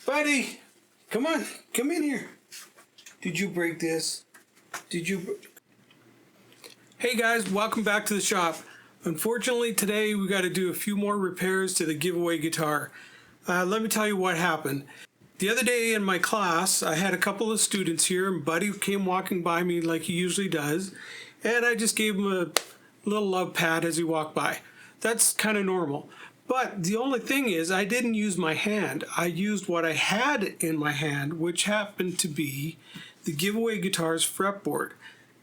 Buddy, come on, come in here. Did you break this? Hey guys, welcome back to the shop. Unfortunately, today we got to do a few more repairs to the giveaway guitar. Let me tell you what happened. The other day in my class, I had a couple of students here, and Buddy came walking by me like he usually does, and I just gave him a little love pat as he walked by. That's kind of normal. But the only thing is, I didn't use my hand. I used what I had in my hand, which happened to be the giveaway guitar's fretboard.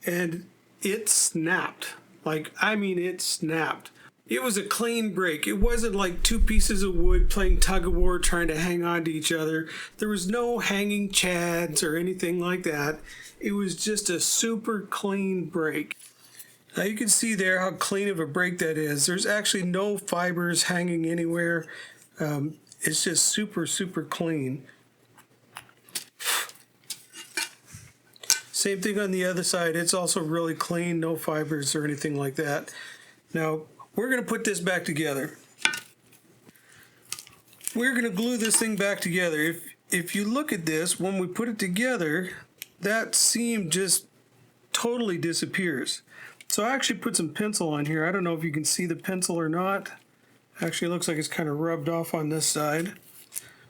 And it snapped. It snapped. It was a clean break. It wasn't like two pieces of wood playing tug of war trying to hang on to each other. There was no hanging chads or anything like that. It was just a super clean break. Now you can see there how clean of a break that is. There's actually no fibers hanging anywhere. It's just super, super clean. Same thing on the other side. It's also really clean, no fibers or anything like that. Now, we're going to put this back together. We're going to glue this thing back together. If you look at this, when we put it together, that seam just totally disappears. So I actually put some pencil on here. I don't know if you can see the pencil or not. Actually, it looks like it's kind of rubbed off on this side.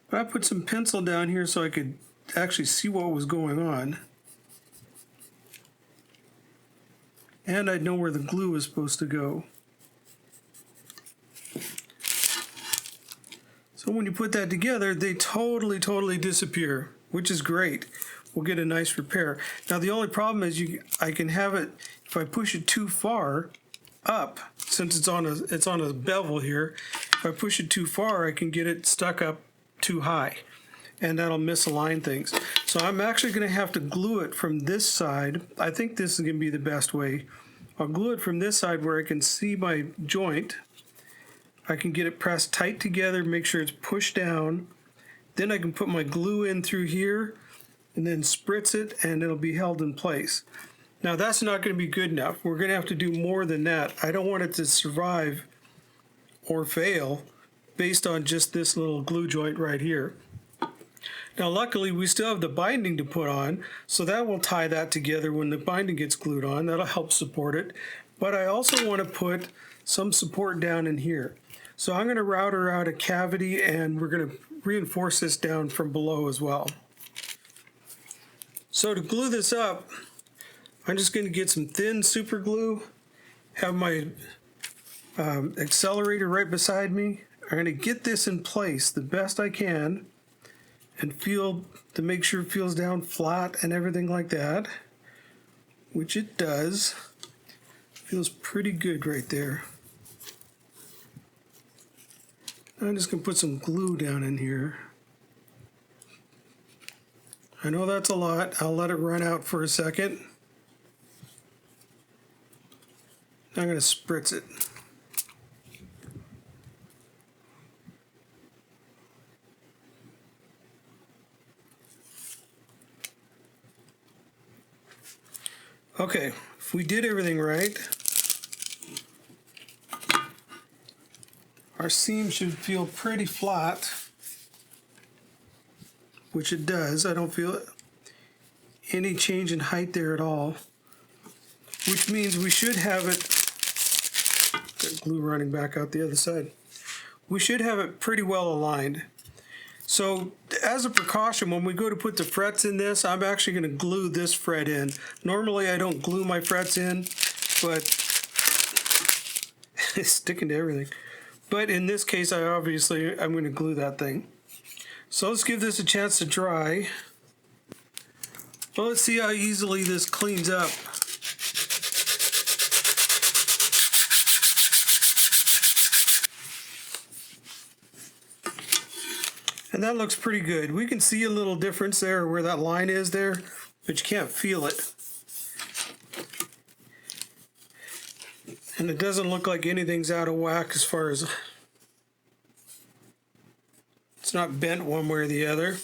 But I put some pencil down here so I could actually see what was going on. And I'd know where the glue was supposed to go. So when you put that together, they totally disappear, which is great. We'll get a nice repair. Now the only problem is I can have it, if I push it too far up, since it's on a bevel here, if I push it too far, I can get it stuck up too high, and that'll misalign things. So I'm actually going to have to glue it from this side. I think this is going to be the best way. I'll glue it from this side where I can see my joint. I can get it pressed tight together, make sure it's pushed down. Then I can put my glue in through here and then spritz it, and it'll be held in place. Now that's not going to be good enough. We're going to have to do more than that. I don't want it to survive or fail based on just this little glue joint right here. Now luckily we still have the binding to put on, so that will tie that together when the binding gets glued on. That'll help support it. But I also want to put some support down in here. So I'm going to router out a cavity, and we're going to reinforce this down from below as well. So to glue this up, I'm just going to get some thin super glue, have my accelerator right beside me. I'm going to get this in place the best I can and feel to make sure it feels down flat and everything like that, which it does. Feels pretty good right there. I'm just going to put some glue down in here. I know that's a lot. I'll let it run out for a second. I'm going to spritz it. Okay, if we did everything right, our seam should feel pretty flat, which it does. I don't feel any change in height there at all, which means we should have it, got glue running back out the other side, we should have it pretty well aligned. So as a precaution, when we go to put the frets in this, I'm actually going to glue this fret in. Normally I don't glue my frets in, but it's sticking to everything. But in this case, I'm going to glue that thing. So let's give this a chance to dry. Well, let's see how easily this cleans up. And that looks pretty good. We can see a little difference there where that line is there, but you can't feel it. And it doesn't look like anything's out of whack as far as, it's not bent one way or the other.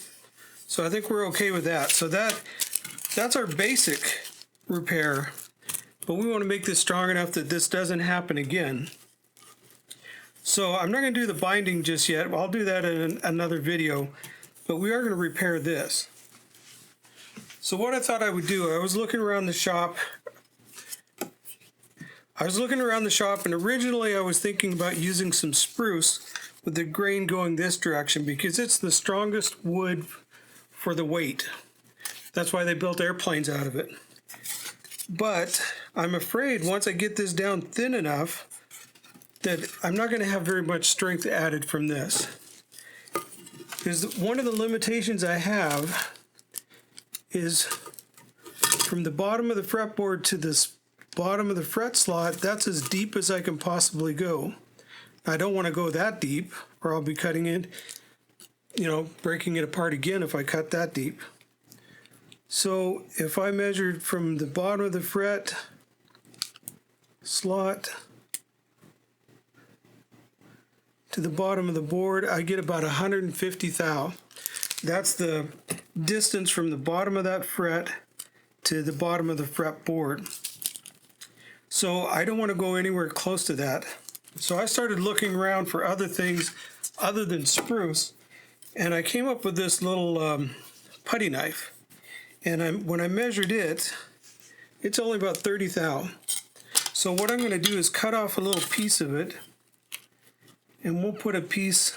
So I think we're okay with that. So that's our basic repair, but we want to make this strong enough that this doesn't happen again. So I'm not going to do the binding just yet. I'll do that in another video. but we are going to repair this. So what I thought I would do, I was looking around the shop. And originally I was thinking about using some spruce with the grain going this direction because it's the strongest wood for the weight. That's why they built airplanes out of it. But I'm afraid once I get this down thin enough that I'm not going to have very much strength added from this. Because one of the limitations I have is from the bottom of the fretboard to this bottom of the fret slot, that's as deep as I can possibly go. I don't want to go that deep or I'll be cutting it, breaking it apart again if I cut that deep. So if I measured from the bottom of the fret slot to the bottom of the board, I get about 150 thou. That's the distance from the bottom of that fret to the bottom of the fretboard. So I don't want to go anywhere close to that. So I started looking around for other things other than spruce, and I came up with this little putty knife. And when I measured it, it's only about 30 thou. So what I'm going to do is cut off a little piece of it, and we'll put a piece,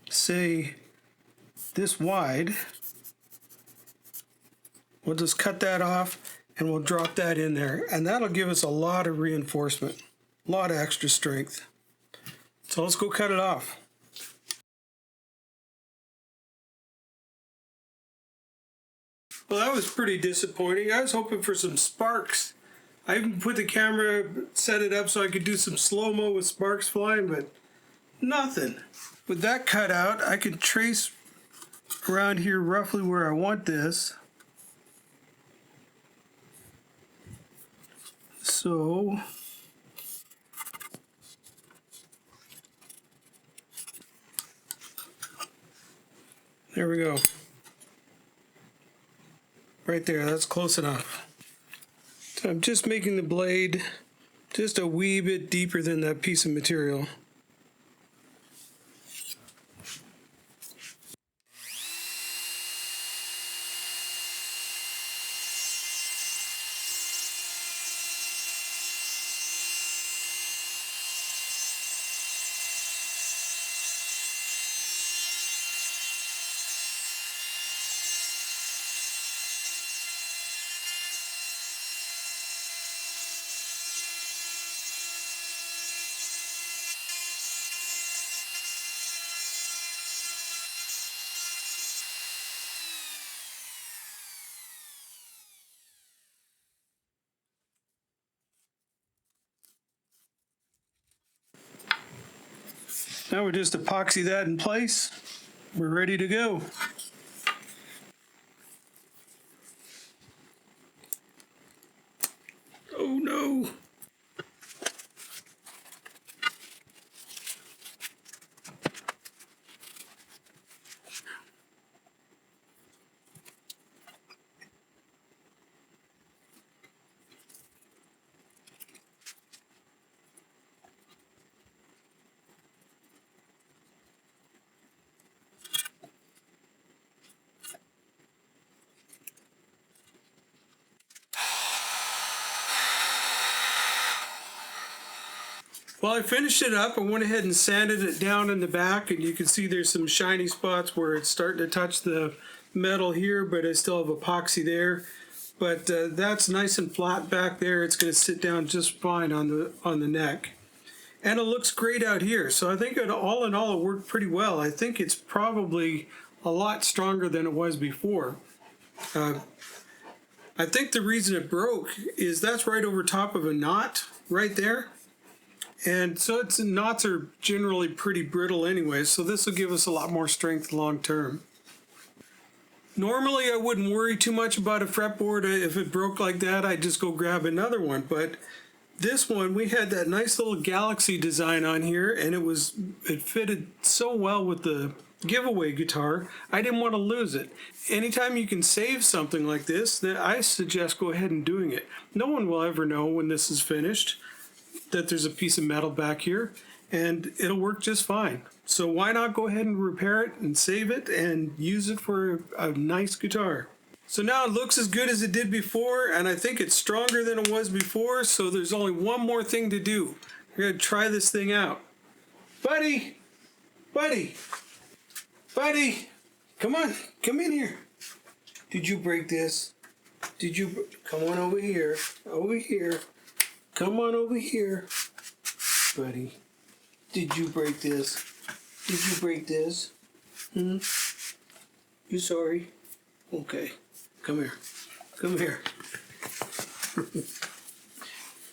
say, this wide. We'll just cut that off and we'll drop that in there, and that'll give us a lot of reinforcement, a lot of extra strength. So let's go cut it off. Well, that was pretty disappointing. I was hoping for some sparks. I even put the camera, set it up so I could do some slow-mo with sparks flying, but nothing. With that cut out, I could trace around here roughly where I want this. So there we go. Right there, that's close enough. So I'm just making the blade just a wee bit deeper than that piece of material. Now we just epoxy that in place. We're ready to go. Oh no. Well, I finished it up. I went ahead and sanded it down in the back, and you can see there's some shiny spots where it's starting to touch the metal here, but I still have epoxy there. But that's nice and flat back there. It's going to sit down just fine on the neck. And it looks great out here. So I think all in all, it worked pretty well. I think it's probably a lot stronger than it was before. I think the reason it broke is that's right over top of a knot right there. And so knots are generally pretty brittle anyway, so this will give us a lot more strength long term. Normally I wouldn't worry too much about a fretboard. If it broke like that, I'd just go grab another one. But this one, we had that nice little galaxy design on here, and it fitted so well with the giveaway guitar, I didn't want to lose it. Anytime you can save something like this, then I suggest go ahead and doing it. No one will ever know when this is finished that there's a piece of metal back here, and it'll work just fine. So why not go ahead and repair it and save it and use it for a nice guitar. So now it looks as good as it did before, and I think it's stronger than it was before, so there's only one more thing to do. We're gonna try this thing out. Buddy! Buddy! Buddy! Come on, come in here. Did you break this? Did you, come on over here, over here. Come on over here. Buddy, did you break this? Did you break this? You sorry? Okay, come here, come here.